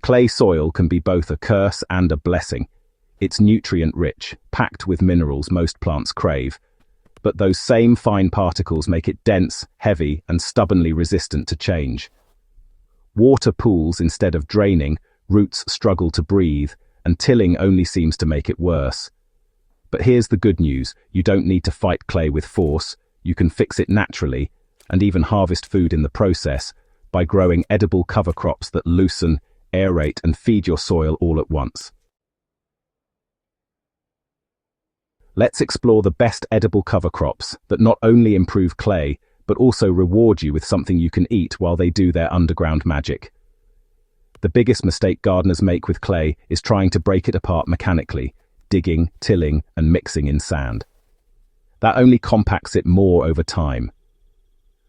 Clay soil can be both a curse and a blessing. It's nutrient-rich, packed with minerals most plants crave, but those same fine particles make it dense, heavy, and stubbornly resistant to change. Water pools instead of draining, roots struggle to breathe, and tilling only seems to make it worse. But here's the good news: you don't need to fight clay with force. You can fix it naturally, and even harvest food in the process, by growing edible cover crops that loosen, aerate, and feed your soil all at once. Let's explore the best edible cover crops that not only improve clay, but also reward you with something you can eat while they do their underground magic. The biggest mistake gardeners make with clay is trying to break it apart mechanically, digging, tilling, and mixing in sand. That only compacts it more over time.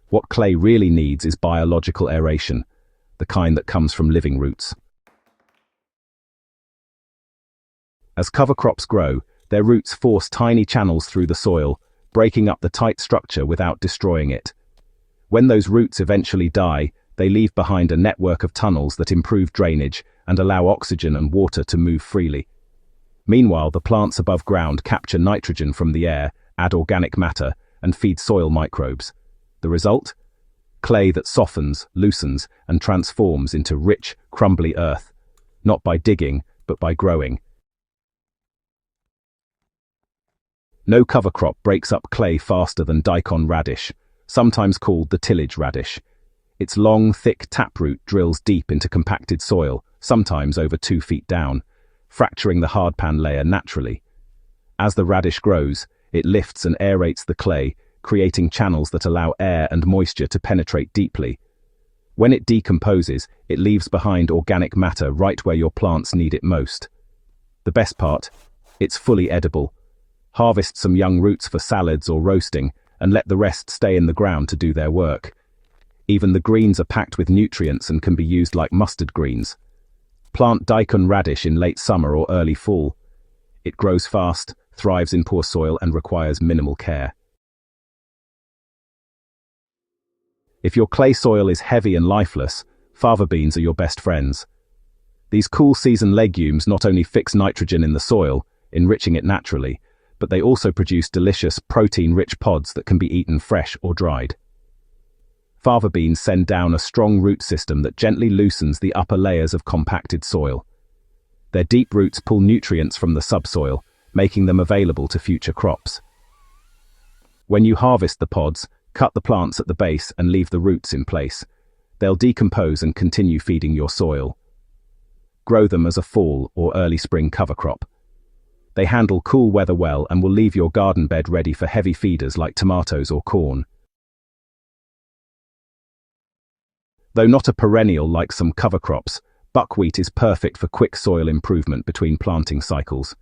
What clay really needs is biological aeration, the kind that comes from living roots. As cover crops grow, their roots force tiny channels through the soil, breaking up the tight structure without destroying it. When those roots eventually die, they leave behind a network of tunnels that improve drainage and allow oxygen and water to move freely. Meanwhile, the plants above ground capture nitrogen from the air, add organic matter, and feed soil microbes. The result? Clay that softens, loosens, and transforms into rich, crumbly earth, not by digging, but by growing. No cover crop breaks up clay faster than Daikon radish, sometimes called the tillage radish. Its long, thick taproot drills deep into compacted soil, sometimes over 2 feet down, fracturing the hardpan layer naturally. As the radish grows, it lifts and aerates the clay, creating channels that allow air and moisture to penetrate deeply. When it decomposes, it leaves behind organic matter right where your plants need it most. The best part? It's fully edible. Harvest some young roots for salads or roasting, and let the rest stay in the ground to do their work. Even the greens are packed with nutrients and can be used like mustard greens. Plant Daikon radish in late summer or early fall. It grows fast, thrives in poor soil, and requires minimal care. If your clay soil is heavy and lifeless, fava beans are your best friends. These cool season legumes not only fix nitrogen in the soil, enriching it naturally, but they also produce delicious, protein-rich pods that can be eaten fresh or dried. Fava beans send down a strong root system that gently loosens the upper layers of compacted soil. Their deep roots pull nutrients from the subsoil, making them available to future crops. When you harvest the pods, cut the plants at the base and leave the roots in place. They'll decompose and continue feeding your soil. Grow them as a fall or early spring cover crop. They handle cool weather well and will leave your garden bed ready for heavy feeders like tomatoes or corn. Though not a perennial like some cover crops, buckwheat is perfect for quick soil improvement between planting cycles.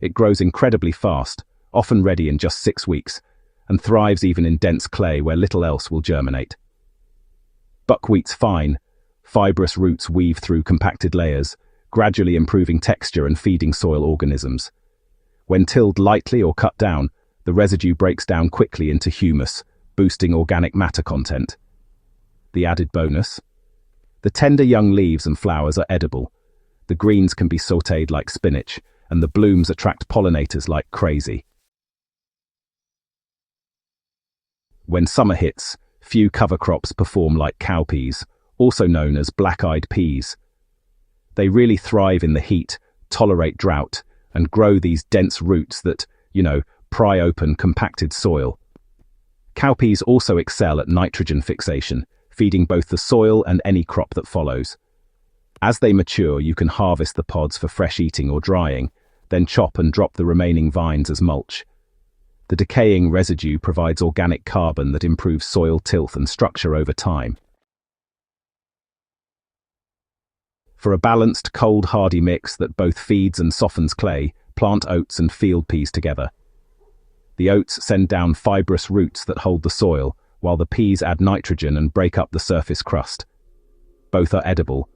It grows incredibly fast, often ready in just 6 weeks, and thrives even in dense clay where little else will germinate. Buckwheat's fine, fibrous roots weave through compacted layers, gradually improving texture and feeding soil organisms. When tilled lightly or cut down, the residue breaks down quickly into humus, boosting organic matter content. The added bonus? The tender young leaves and flowers are edible. The greens can be sautéed like spinach, and the blooms attract pollinators like crazy. When summer hits, few cover crops perform like cowpeas, also known as black-eyed peas. They really thrive in the heat, tolerate drought, and grow these dense roots that, pry open compacted soil. Cowpeas also excel at nitrogen fixation, feeding both the soil and any crop that follows. As they mature, you can harvest the pods for fresh eating or drying, then chop and drop the remaining vines as mulch. The decaying residue provides organic carbon that improves soil tilth and structure over time. For a balanced, cold, hardy mix that both feeds and softens clay, plant oats and field peas together. The oats send down fibrous roots that hold the soil, while the peas add nitrogen and break up the surface crust. Both are edible.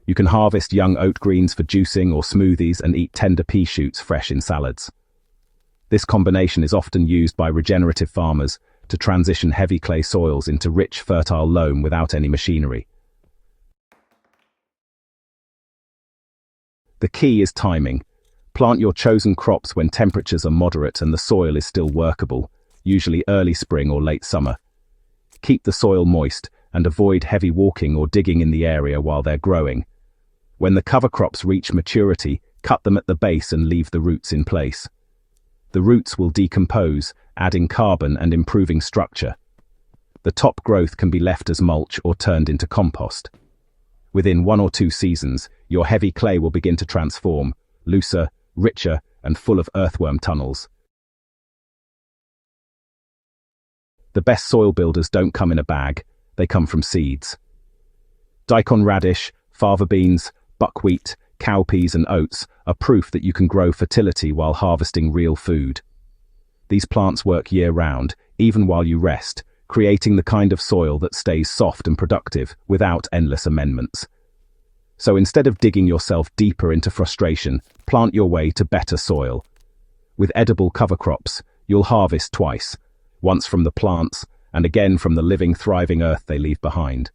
You can harvest young oat greens for juicing or smoothies and eat tender pea shoots fresh in salads. This combination is often used by regenerative farmers to transition heavy clay soils into rich, fertile loam without any machinery. The key is timing. Plant your chosen crops when temperatures are moderate and the soil is still workable, usually early spring or late summer. Keep the soil moist and avoid heavy walking or digging in the area while they're growing. When the cover crops reach maturity, cut them at the base and leave the roots in place. The roots will decompose, adding carbon and improving structure. The top growth can be left as mulch or turned into compost. Within 1 or 2 seasons, your heavy clay will begin to transform, looser, richer, and full of earthworm tunnels. The best soil builders don't come in a bag, they come from seeds. Daikon radish, fava beans, buckwheat, cowpeas and oats are proof that you can grow fertility while harvesting real food. These plants work year-round, even while you rest, creating the kind of soil that stays soft and productive without endless amendments. So instead of digging yourself deeper into frustration, plant your way to better soil. With edible cover crops, you'll harvest twice, once from the plants and again from the living, thriving earth they leave behind.